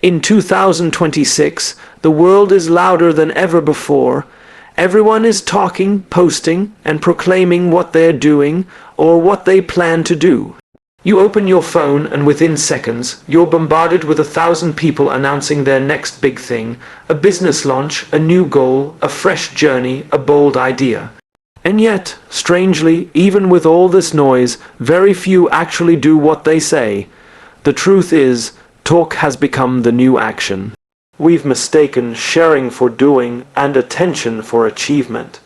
In 2026, the world is louder than ever before. Everyone is talking, posting, and proclaiming what they're doing or what they plan to do. You open your phone and within seconds, you're bombarded with 1,000 people announcing their next big thing, a business launch, a new goal, a fresh journey, a bold idea. And yet, strangely, even with all this noise, very few actually do what they say. The truth is, talk has become the new action. We've mistaken sharing for doing and attention for achievement.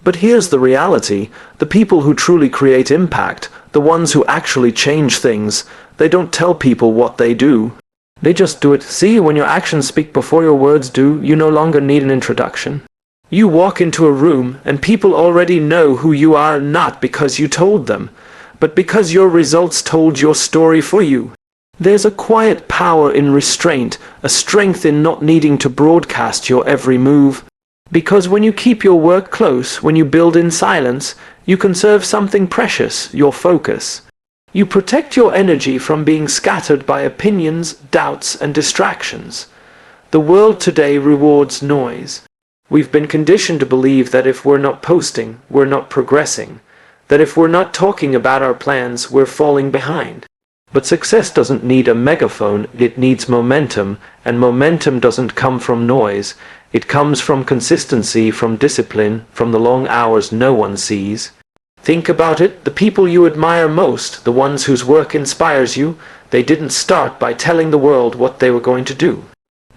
But here's the reality. The people who truly create impact, the ones who actually change things, they don't tell people what they do. They just do it. See, when your actions speak before your words do, you no longer need an introduction. You walk into a room and people already know who you are, not because you told them, but because your results told your story for you. There's a quiet power in restraint, a strength in not needing to broadcast your every move. Because when you keep your work close, when you build in silence, you conserve something precious, your focus. You protect your energy from being scattered by opinions, doubts, and distractions. The world today rewards noise. We've been conditioned to believe that if we're not posting, we're not progressing. That if we're not talking about our plans, we're falling behind. But success doesn't need a megaphone, it needs momentum, and momentum doesn't come from noise. It comes from consistency, from discipline, from the long hours no one sees. Think about it, the people you admire most, the ones whose work inspires you, they didn't start by telling the world what they were going to do.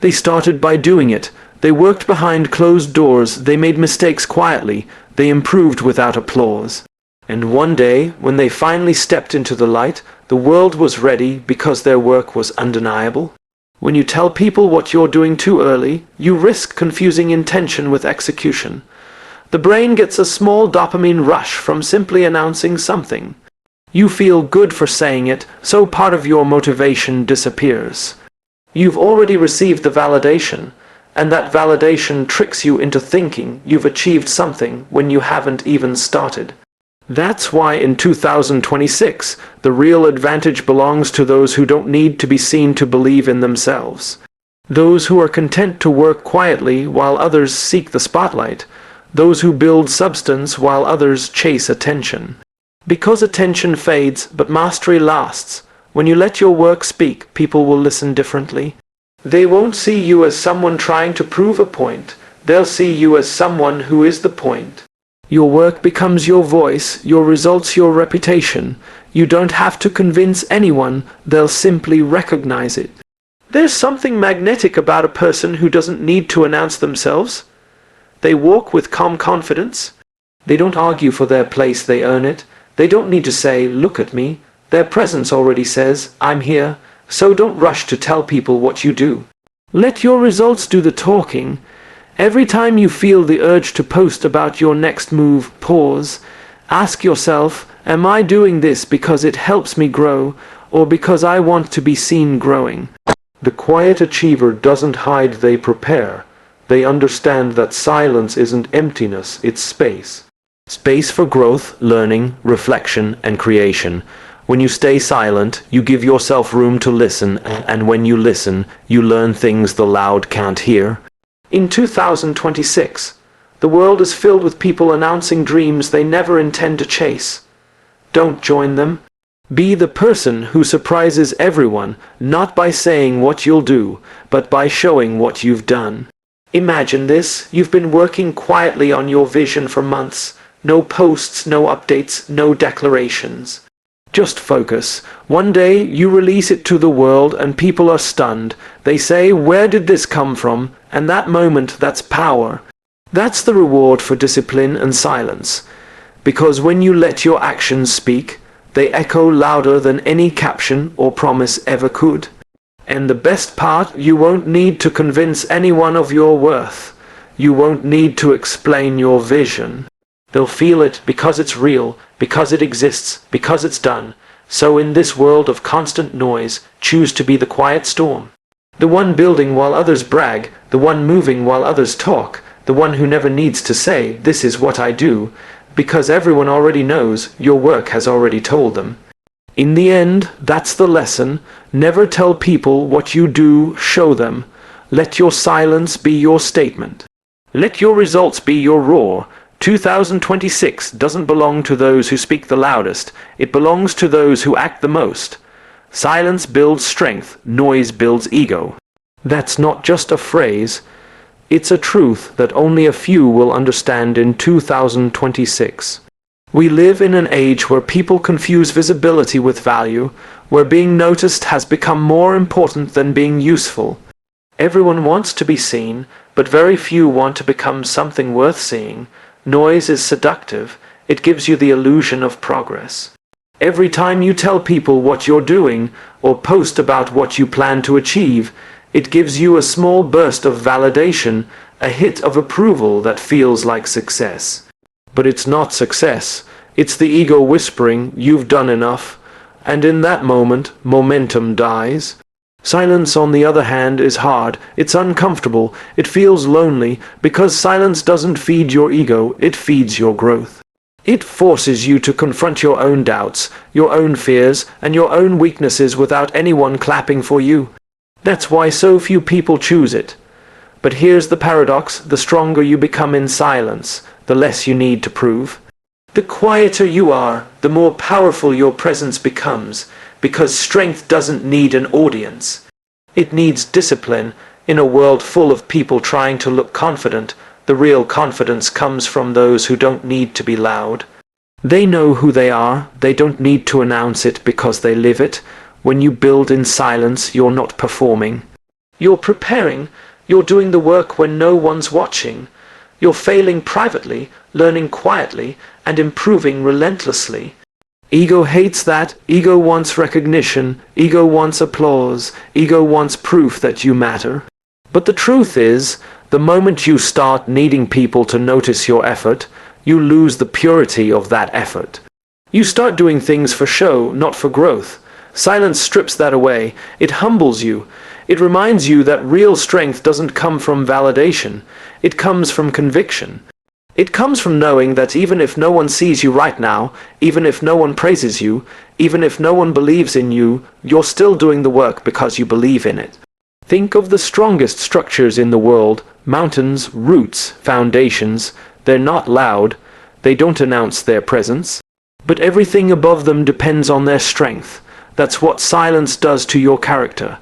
They started by doing it. They worked behind closed doors, they made mistakes quietly, they improved without applause. And one day, when they finally stepped into the light, the world was ready because their work was undeniable. When you tell people what you're doing too early, you risk confusing intention with execution. The brain gets a small dopamine rush from simply announcing something. You feel good for saying it, so part of your motivation disappears. You've already received the validation, and that validation tricks you into thinking you've achieved something when you haven't even started. That's why in 2026, the real advantage belongs to those who don't need to be seen to believe in themselves. Those who are content to work quietly while others seek the spotlight. Those who build substance while others chase attention. Because attention fades, but mastery lasts. When you let your work speak, people will listen differently. They won't see you as someone trying to prove a point. They'll see you as someone who is the point. Your work becomes your voice, your results your reputation. You don't have to convince anyone, they'll simply recognize it. There's something magnetic about a person who doesn't need to announce themselves. They walk with calm confidence. They don't argue for their place, they earn it. They don't need to say, "Look at me." Their presence already says, "I'm here." So don't rush to tell people what you do. Let your results do the talking. Every time you feel the urge to post about your next move, pause. Ask yourself, am I doing this because it helps me grow, or because I want to be seen growing? The quiet achiever doesn't hide, they prepare. They understand that silence isn't emptiness, it's space. Space for growth, learning, reflection, and creation. When you stay silent, you give yourself room to listen, and when you listen, you learn things the loud can't hear. In 2026, the world is filled with people announcing dreams they never intend to chase. Don't join them. Be the person who surprises everyone, not by saying what you'll do, but by showing what you've done. Imagine this, you've been working quietly on your vision for months. No posts, no updates, no declarations. Just focus. One day you release it to the world and people are stunned. They say, "Where did this come from?" And that moment, that's power. That's the reward for discipline and silence. Because when you let your actions speak, they echo louder than any caption or promise ever could. And the best part, you won't need to convince anyone of your worth. You won't need to explain your vision. They'll feel it because it's real, because it exists, because it's done. So in this world of constant noise, choose to be the quiet storm. The one building while others brag, the one moving while others talk, the one who never needs to say, "This is what I do," because everyone already knows, your work has already told them. In the end, that's the lesson. Never tell people what you do, show them. Let your silence be your statement. Let your results be your roar. 2026 doesn't belong to those who speak the loudest. It belongs to those who act the most. Silence builds strength, noise builds ego. That's not just a phrase. It's a truth that only a few will understand in 2026. We live in an age where people confuse visibility with value, where being noticed has become more important than being useful. Everyone wants to be seen, but very few want to become something worth seeing. Noise is seductive. It gives you the illusion of progress. Every time you tell people what you're doing, or post about what you plan to achieve, it gives you a small burst of validation, a hit of approval that feels like success. But it's not success. It's the ego whispering, "You've done enough." And in that moment, momentum dies. Silence, on the other hand, is hard. It's uncomfortable. It feels lonely, because silence doesn't feed your ego, it feeds your growth. It forces you to confront your own doubts, your own fears, and your own weaknesses without anyone clapping for you. That's why so few people choose it. But here's the paradox: the stronger you become in silence, the less you need to prove. The quieter you are, the more powerful your presence becomes, because strength doesn't need an audience. It needs discipline. In a world full of people trying to look confident, the real confidence comes from those who don't need to be loud. They know who they are. They don't need to announce it because they live it. When you build in silence, you're not performing. You're preparing. You're doing the work when no one's watching. You're failing privately, learning quietly, and improving relentlessly. Ego hates that. Ego wants recognition. Ego wants applause. Ego wants proof that you matter. But the truth is, the moment you start needing people to notice your effort, you lose the purity of that effort. You start doing things for show, not for growth. Silence strips that away. It humbles you. It reminds you that real strength doesn't come from validation. It comes from conviction. It comes from knowing that even if no one sees you right now, even if no one praises you, even if no one believes in you, you're still doing the work because you believe in it. Think of the strongest structures in the world: mountains, roots, foundations. They're not loud. They don't announce their presence. But everything above them depends on their strength. That's what silence does to your character.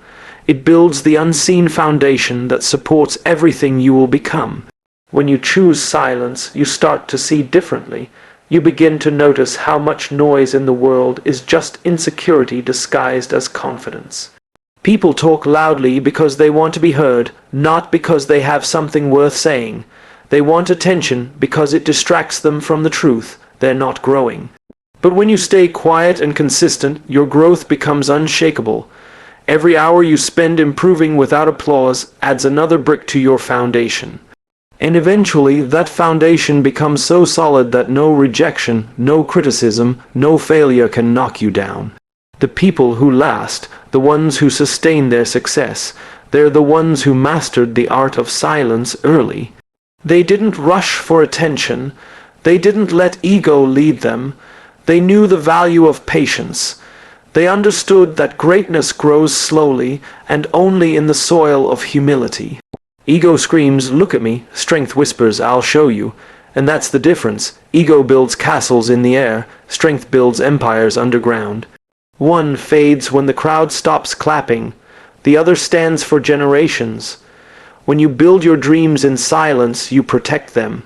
It builds the unseen foundation that supports everything you will become. When you choose silence, you start to see differently. You begin to notice how much noise in the world is just insecurity disguised as confidence. People talk loudly because they want to be heard, not because they have something worth saying. They want attention because it distracts them from the truth. They're not growing. But when you stay quiet and consistent, your growth becomes unshakable. Every hour you spend improving without applause adds another brick to your foundation. And eventually, that foundation becomes so solid that no rejection, no criticism, no failure can knock you down. The people who last, the ones who sustain their success, they're the ones who mastered the art of silence early. They didn't rush for attention. They didn't let ego lead them. They knew the value of patience. They understood that greatness grows slowly and only in the soil of humility. Ego screams, "Look at me." Strength whispers, "I'll show you." And that's the difference. Ego builds castles in the air. Strength builds empires underground. One fades when the crowd stops clapping. The other stands for generations. When you build your dreams in silence, you protect them.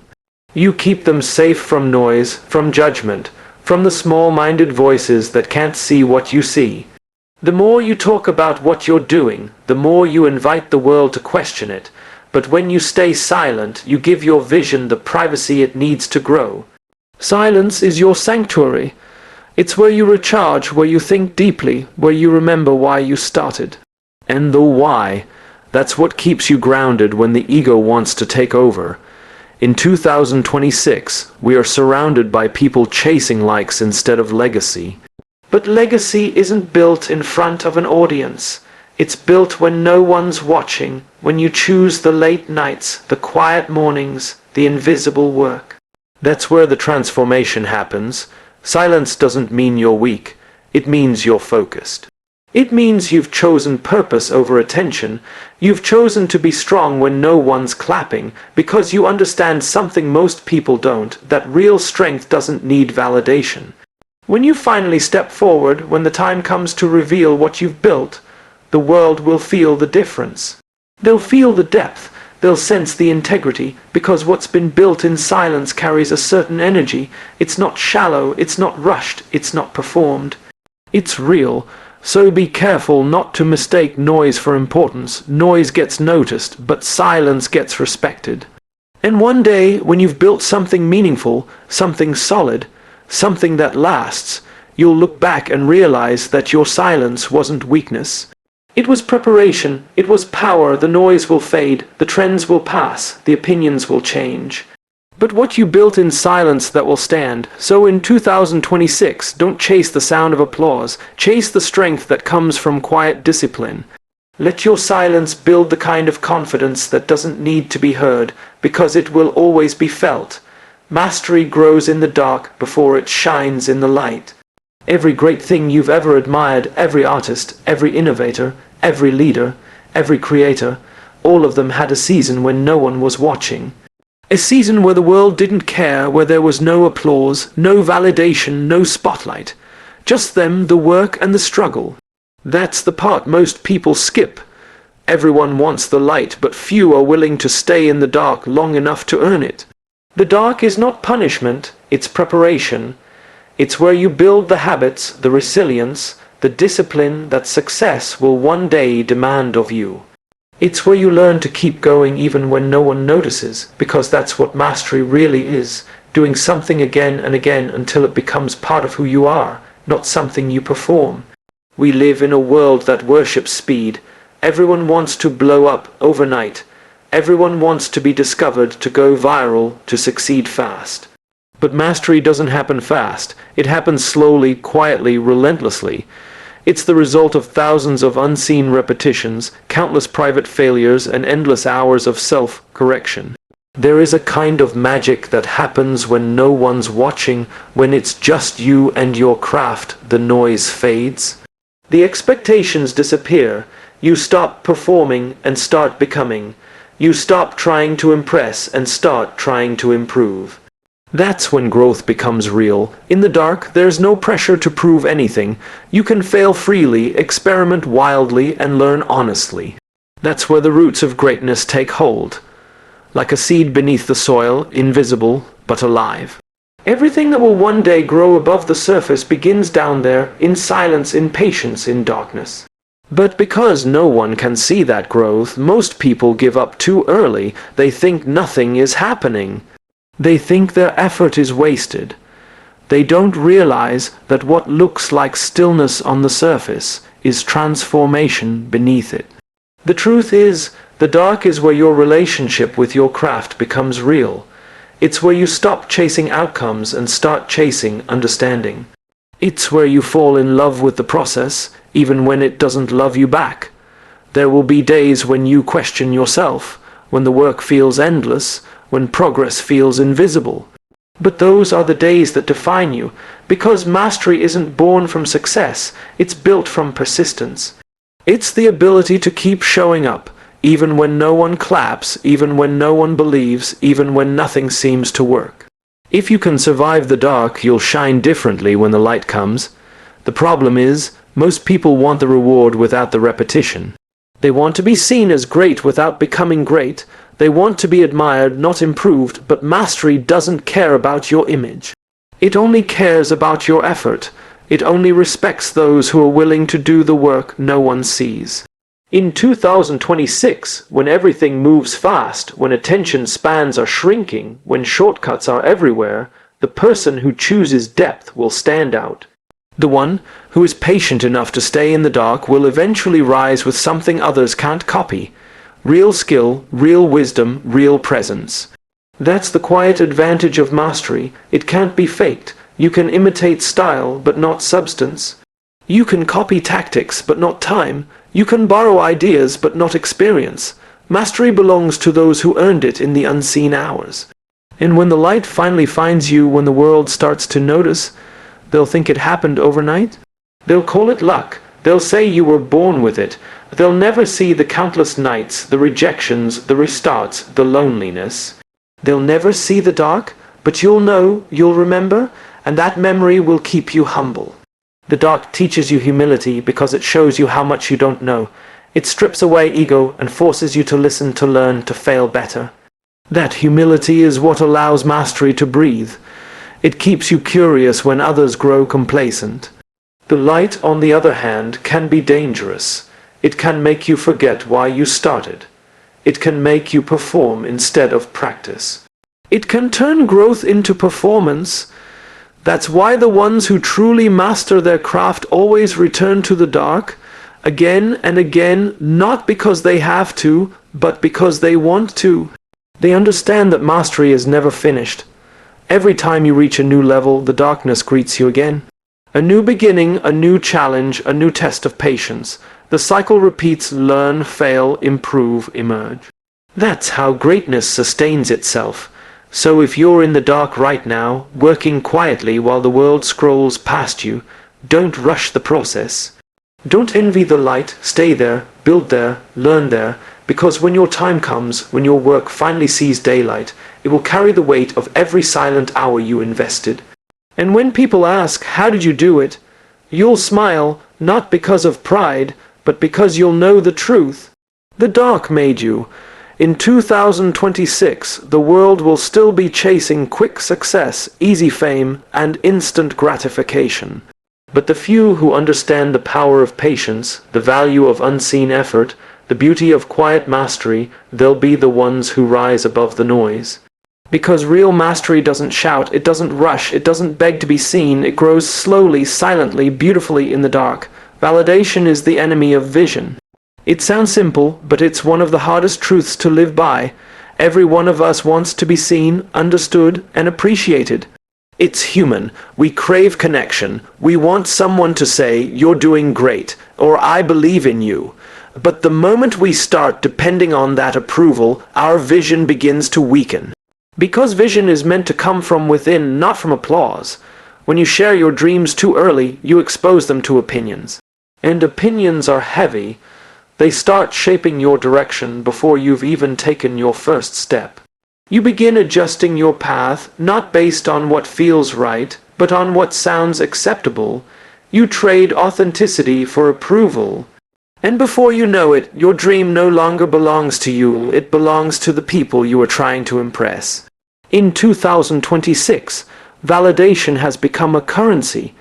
You keep them safe from noise, from judgment, from the small-minded voices that can't see what you see. The more you talk about what you're doing, the more you invite the world to question it. But when you stay silent, you give your vision the privacy it needs to grow. Silence is your sanctuary. It's where you recharge, where you think deeply, where you remember why you started. And the why, that's what keeps you grounded when the ego wants to take over. In 2026, we are surrounded by people chasing likes instead of legacy. But legacy isn't built in front of an audience. It's built when no one's watching, when you choose the late nights, the quiet mornings, the invisible work. That's where the transformation happens. Silence doesn't mean you're weak. It means you're focused. It means you've chosen purpose over attention. You've chosen to be strong when no one's clapping, because you understand something most people don't, that real strength doesn't need validation. When you finally step forward, when the time comes to reveal what you've built, the world will feel the difference. They'll feel the depth, they'll sense the integrity, because what's been built in silence carries a certain energy. It's not shallow, it's not rushed, it's not performed. It's real. So be careful not to mistake noise for importance. Noise gets noticed, but silence gets respected. And one day, when you've built something meaningful, something solid, something that lasts, you'll look back and realize that your silence wasn't weakness. It was preparation, it was power. The noise will fade, the trends will pass, the opinions will change. But what you built in silence, that will stand. So in 2026, don't chase the sound of applause, chase the strength that comes from quiet discipline. Let your silence build the kind of confidence that doesn't need to be heard, because it will always be felt. Mastery grows in the dark before it shines in the light. Every great thing you've ever admired, every artist, every innovator, every leader, every creator, all of them had a season when no one was watching. A season where the world didn't care, where there was no applause, no validation, no spotlight. Just them, the work and the struggle. That's the part most people skip. Everyone wants the light, but few are willing to stay in the dark long enough to earn it. The dark is not punishment, it's preparation. It's where you build the habits, the resilience, the discipline that success will one day demand of you. It's where you learn to keep going even when no one notices, because that's what mastery really is, doing something again and again until it becomes part of who you are, not something you perform. We live in a world that worships speed. Everyone wants to blow up overnight. Everyone wants to be discovered, to go viral, to succeed fast. But mastery doesn't happen fast. It happens slowly, quietly, relentlessly. It's the result of thousands of unseen repetitions, countless private failures, and endless hours of self-correction. There is a kind of magic that happens when no one's watching, when it's just you and your craft. The noise fades. The expectations disappear. You stop performing and start becoming. You stop trying to impress and start trying to improve. That's when growth becomes real. In the dark, there's no pressure to prove anything. You can fail freely, experiment wildly, and learn honestly. That's where the roots of greatness take hold. Like a seed beneath the soil, invisible, but alive. Everything that will one day grow above the surface begins down there, in silence, in patience, in darkness. But because no one can see that growth, most people give up too early. They think nothing is happening. They think their effort is wasted. They don't realize that what looks like stillness on the surface is transformation beneath it. The truth is, the dark is where your relationship with your craft becomes real. It's where you stop chasing outcomes and start chasing understanding. It's where you fall in love with the process, even when it doesn't love you back. There will be days when you question yourself, when the work feels endless, when progress feels invisible. But those are the days that define you, because mastery isn't born from success, it's built from persistence. It's the ability to keep showing up, even when no one claps, even when no one believes, even when nothing seems to work. If you can survive the dark, you'll shine differently when the light comes. The problem is, most people want the reward without the repetition. They want to be seen as great without becoming great. They want to be admired, not improved, but mastery doesn't care about your image. It only cares about your effort. It only respects those who are willing to do the work no one sees. In 2026, when everything moves fast, when attention spans are shrinking, when shortcuts are everywhere, the person who chooses depth will stand out. The one who is patient enough to stay in the dark will eventually rise with something others can't copy. Real skill, real wisdom, real presence. That's the quiet advantage of mastery. It can't be faked. You can imitate style, but not substance. You can copy tactics, but not time. You can borrow ideas, but not experience. Mastery belongs to those who earned it in the unseen hours. And when the light finally finds you, when the world starts to notice, they'll think it happened overnight. They'll call it luck. They'll say you were born with it. They'll never see the countless nights, the rejections, the restarts, the loneliness. They'll never see the dark, but you'll know, you'll remember, and that memory will keep you humble. The dark teaches you humility because it shows you how much you don't know. It strips away ego and forces you to listen, to learn, to fail better. That humility is what allows mastery to breathe. It keeps you curious when others grow complacent. The light, on the other hand, can be dangerous. It can make you forget why you started. It can make you perform instead of practice. It can turn growth into performance. That's why the ones who truly master their craft always return to the dark, again and again, not because they have to, but because they want to. They understand that mastery is never finished. Every time you reach a new level, the darkness greets you again. A new beginning, a new challenge, a new test of patience. The cycle repeats: learn, fail, improve, emerge. That's how greatness sustains itself. So if you're in the dark right now, working quietly while the world scrolls past you, don't rush the process. Don't envy the light. Stay there, build there, learn there, because when your time comes, when your work finally sees daylight, it will carry the weight of every silent hour you invested. And when people ask, how did you do it? You'll smile, not because of pride, but because you'll know the truth. The dark made you. In 2026, the world will still be chasing quick success, easy fame, and instant gratification. But the few who understand the power of patience, the value of unseen effort, the beauty of quiet mastery, they'll be the ones who rise above the noise. Because real mastery doesn't shout, it doesn't rush, it doesn't beg to be seen, it grows slowly, silently, beautifully in the dark. Validation is the enemy of vision. It sounds simple, but it's one of the hardest truths to live by. Every one of us wants to be seen, understood, and appreciated. It's human. We crave connection. We want someone to say, "You're doing great," or "I believe in you." But the moment we start depending on that approval, our vision begins to weaken. Because vision is meant to come from within, not from applause. When you share your dreams too early, you expose them to opinions. And opinions are heavy. They start shaping your direction before you've even taken your first step. You begin adjusting your path, not based on what feels right, but on what sounds acceptable. You trade authenticity for approval. And before you know it, your dream no longer belongs to you, it belongs to the people you are trying to impress. In 2026, validation has become a currency.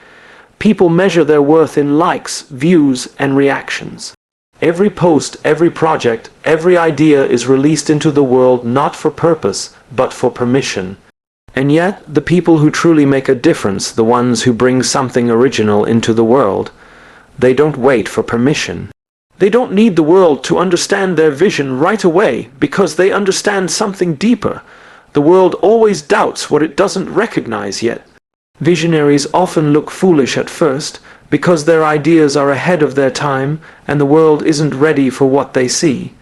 People measure their worth in likes, views, and reactions. Every post, every project, every idea is released into the world not for purpose, but for permission. And yet, the people who truly make a difference, the ones who bring something original into the world, they don't wait for permission. They don't need the world to understand their vision right away because they understand something deeper. The world always doubts what it doesn't recognize yet. Visionaries often look foolish at first because their ideas are ahead of their time and the world isn't ready for what they see.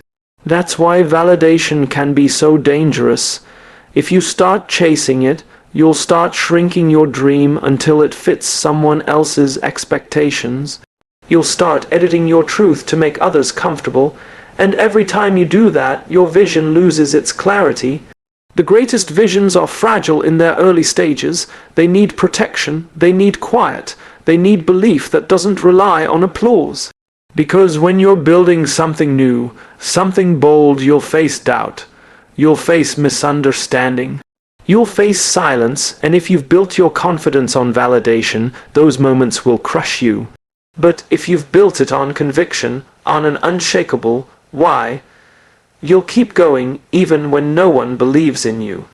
That's why validation can be so dangerous. If you start chasing it, you'll start shrinking your dream until it fits someone else's expectations. You'll start editing your truth to make others comfortable, and every time you do that, your vision loses its clarity. The greatest visions are fragile in their early stages. They need protection, they need quiet, they need belief that doesn't rely on applause. Because when you're building something new, something bold, you'll face doubt. You'll face misunderstanding. You'll face silence, and if you've built your confidence on validation, those moments will crush you. But if you've built it on conviction, on an unshakable why, you'll keep going even when no one believes in you.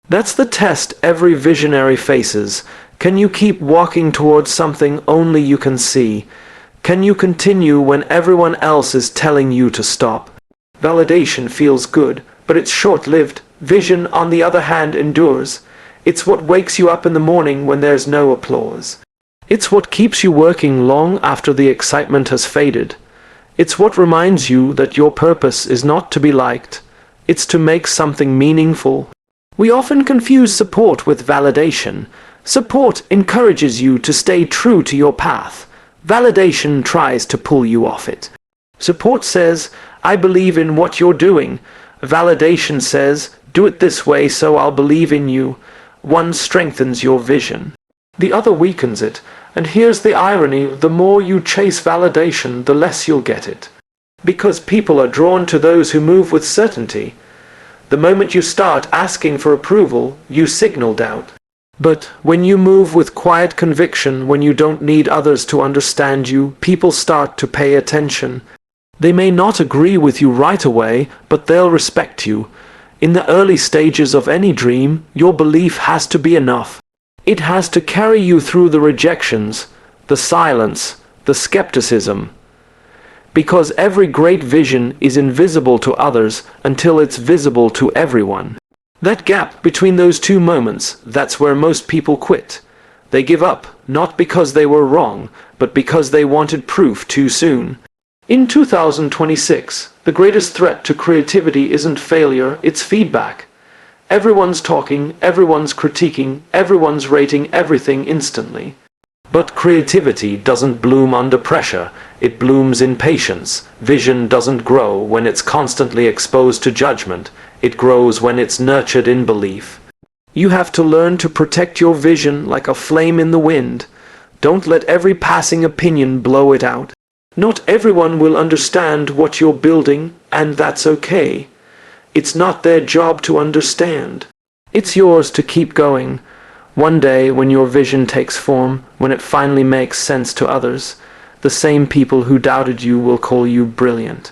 That's the test every visionary faces. Can you keep walking towards something only you can see? Can you continue when everyone else is telling you to stop? Validation feels good, but it's short-lived. Vision, on the other hand, endures. It's what wakes you up in the morning when there's no applause. It's what keeps you working long after the excitement has faded. It's what reminds you that your purpose is not to be liked. It's to make something meaningful. We often confuse support with validation. Support encourages you to stay true to your path. Validation tries to pull you off it. Support says, I believe in what you're doing. Validation says, do it this way so I'll believe in you. One strengthens your vision. The other weakens it. And here's the irony, the more you chase validation, the less you'll get it. Because people are drawn to those who move with certainty. The moment you start asking for approval, you signal doubt. But when you move with quiet conviction, when you don't need others to understand you, people start to pay attention. They may not agree with you right away, but they'll respect you. In the early stages of any dream, your belief has to be enough. It has to carry you through the rejections, the silence, the skepticism. Because every great vision is invisible to others until it's visible to everyone. That gap between those two moments, that's where most people quit. They give up, not because they were wrong, but because they wanted proof too soon. In 2026, the greatest threat to creativity isn't failure, it's feedback. Everyone's talking, everyone's critiquing, everyone's rating everything instantly. But creativity doesn't bloom under pressure, it blooms in patience. Vision doesn't grow when it's constantly exposed to judgment, it grows when it's nurtured in belief. You have to learn to protect your vision like a flame in the wind. Don't let every passing opinion blow it out. Not everyone will understand what you're building, and that's okay. It's not their job to understand. It's yours to keep going. One day, when your vision takes form, when it finally makes sense to others, the same people who doubted you will call you brilliant.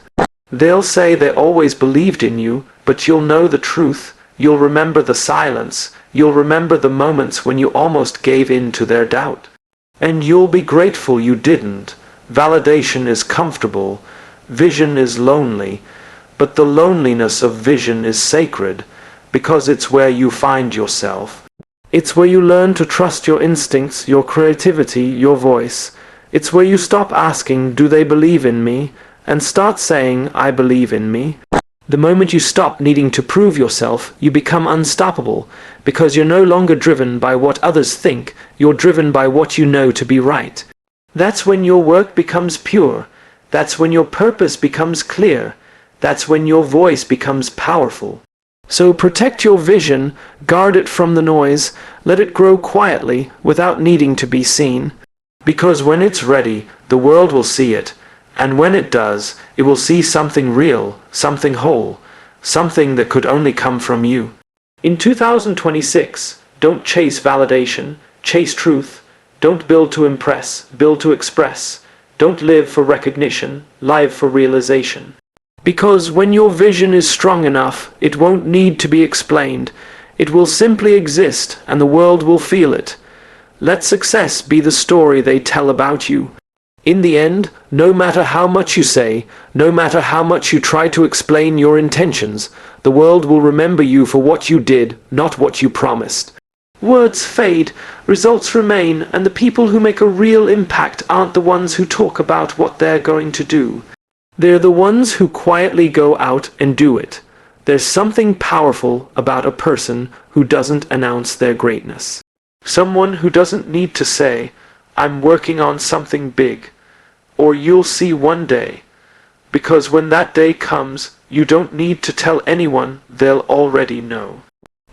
They'll say they always believed in you, but you'll know the truth. You'll remember the silence. You'll remember the moments when you almost gave in to their doubt. And you'll be grateful you didn't. Validation is comfortable. Vision is lonely. But the loneliness of vision is sacred, because it's where you find yourself. It's where you learn to trust your instincts, your creativity, your voice. It's where you stop asking, do they believe in me? And start saying, I believe in me. The moment you stop needing to prove yourself, you become unstoppable, because you're no longer driven by what others think, you're driven by what you know to be right. That's when your work becomes pure. That's when your purpose becomes clear. That's when your voice becomes powerful. So protect your vision, guard it from the noise, let it grow quietly without needing to be seen. Because when it's ready, the world will see it, and when it does, it will see something real, something whole, something that could only come from you. In 2026, don't chase validation, chase truth. Don't build to impress, build to express. Don't live for recognition, live for realization. Because when your vision is strong enough, it won't need to be explained. It will simply exist, and the world will feel it. Let success be the story they tell about you. In the end, no matter how much you say, no matter how much you try to explain your intentions, the world will remember you for what you did, not what you promised. Words fade, results remain, and the people who make a real impact aren't the ones who talk about what they're going to do. They're the ones who quietly go out and do it. There's something powerful about a person who doesn't announce their greatness. Someone who doesn't need to say, I'm working on something big, or you'll see one day. Because when that day comes, you don't need to tell anyone, they'll already know.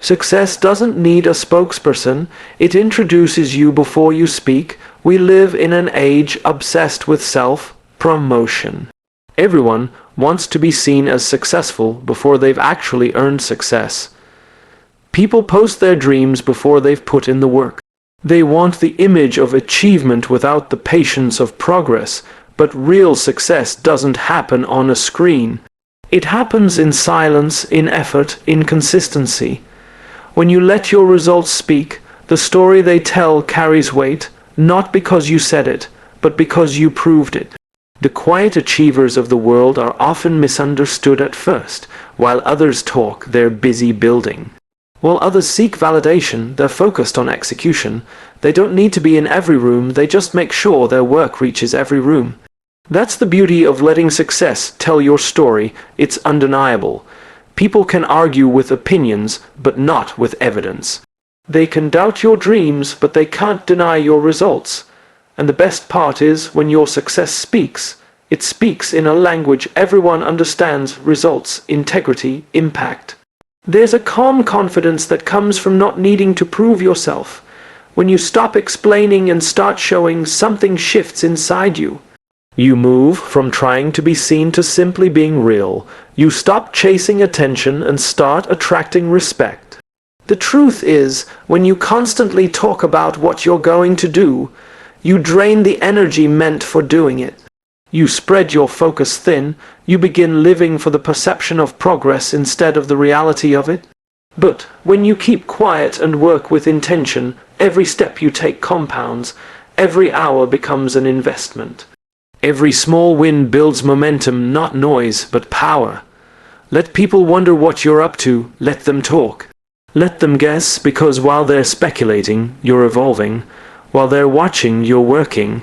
Success doesn't need a spokesperson, it introduces you before you speak. We live in an age obsessed with self-promotion. Everyone wants to be seen as successful before they've actually earned success. People post their dreams before they've put in the work. They want the image of achievement without the patience of progress, but real success doesn't happen on a screen. It happens in silence, in effort, in consistency. When you let your results speak, the story they tell carries weight, not because you said it, but because you proved it. The quiet achievers of the world are often misunderstood at first. While others talk, they're busy building. While others seek validation, they're focused on execution. They don't need to be in every room, they just make sure their work reaches every room. That's the beauty of letting success tell your story. It's undeniable. People can argue with opinions, but not with evidence. They can doubt your dreams, but they can't deny your results. And the best part is when your success speaks, it speaks in a language everyone understands: results, integrity, impact. There's a calm confidence that comes from not needing to prove yourself. When you stop explaining and start showing, something shifts inside you. You move from trying to be seen to simply being real. You stop chasing attention and start attracting respect. The truth is, when you constantly talk about what you're going to do, you drain the energy meant for doing it. You spread your focus thin. You begin living for the perception of progress instead of the reality of it. But when you keep quiet and work with intention, every step you take compounds. Every hour becomes an investment. Every small win builds momentum, not noise, but power. Let people wonder what you're up to. Let them talk. Let them guess, because while they're speculating, you're evolving. While they're watching, you're working.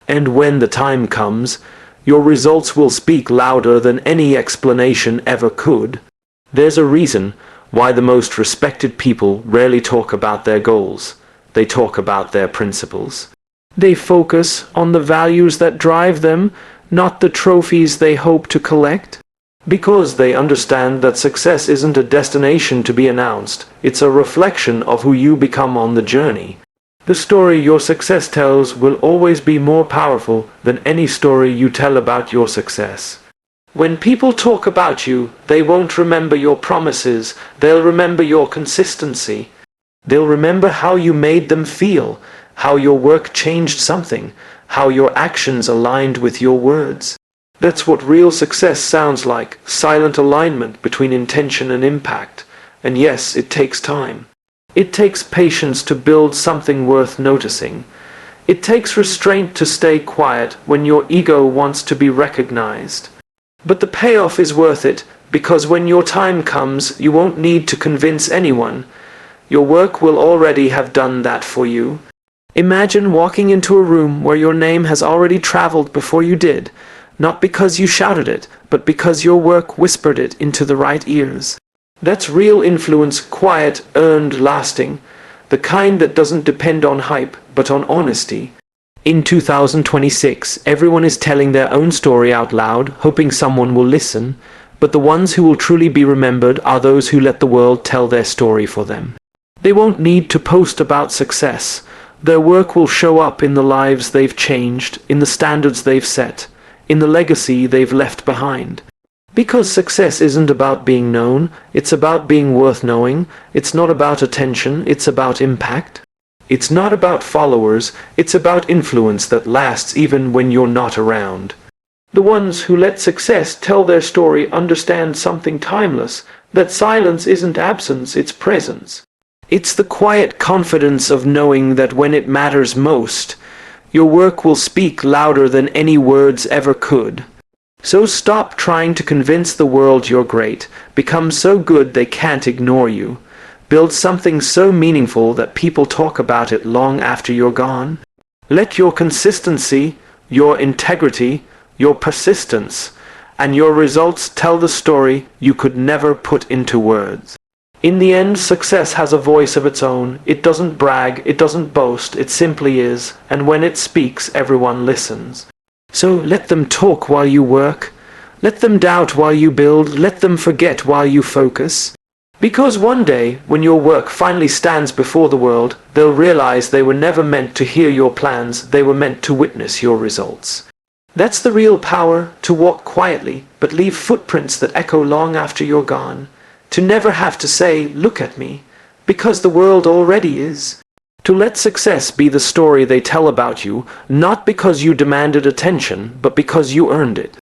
And when the time comes, your results will speak louder than any explanation ever could. There's a reason why the most respected people rarely talk about their goals. They talk about their principles. They focus on the values that drive them, not the trophies they hope to collect. Because they understand that success isn't a destination to be announced, it's a reflection of who you become on the journey. The story your success tells will always be more powerful than any story you tell about your success. When people talk about you, they won't remember your promises, they'll remember your consistency. They'll remember how you made them feel, how your work changed something, how your actions aligned with your words. That's what real success sounds like: silent alignment between intention and impact. And yes, it takes time. It takes patience to build something worth noticing. It takes restraint to stay quiet when your ego wants to be recognized. But the payoff is worth it, because when your time comes, you won't need to convince anyone. Your work will already have done that for you. Imagine walking into a room where your name has already traveled before you did, not because you shouted it, but because your work whispered it into the right ears. That's real influence, quiet, earned, lasting, the kind that doesn't depend on hype, but on honesty. In 2026, everyone is telling their own story out loud, hoping someone will listen, but the ones who will truly be remembered are those who let the world tell their story for them. They won't need to post about success. Their work will show up in the lives they've changed, in the standards they've set, in the legacy they've left behind. Because success isn't about being known, it's about being worth knowing. It's not about attention, it's about impact. It's not about followers, it's about influence that lasts even when you're not around. The ones who let success tell their story understand something timeless, that silence isn't absence, it's presence. It's the quiet confidence of knowing that when it matters most, your work will speak louder than any words ever could. So stop trying to convince the world you're great. Become so good they can't ignore you. Build something so meaningful that people talk about it long after you're gone. Let your consistency, your integrity, your persistence, and your results tell the story you could never put into words. In the end, success has a voice of its own. It doesn't brag, it doesn't boast, it simply is, and when it speaks, everyone listens. So let them talk while you work. Let them doubt while you build. Let them forget while you focus. Because one day, when your work finally stands before the world, they'll realize they were never meant to hear your plans, they were meant to witness your results. That's the real power, to walk quietly, but leave footprints that echo long after you're gone. To never have to say, "Look at me," because the world already is. To let success be the story they tell about you, not because you demanded attention, but because you earned it.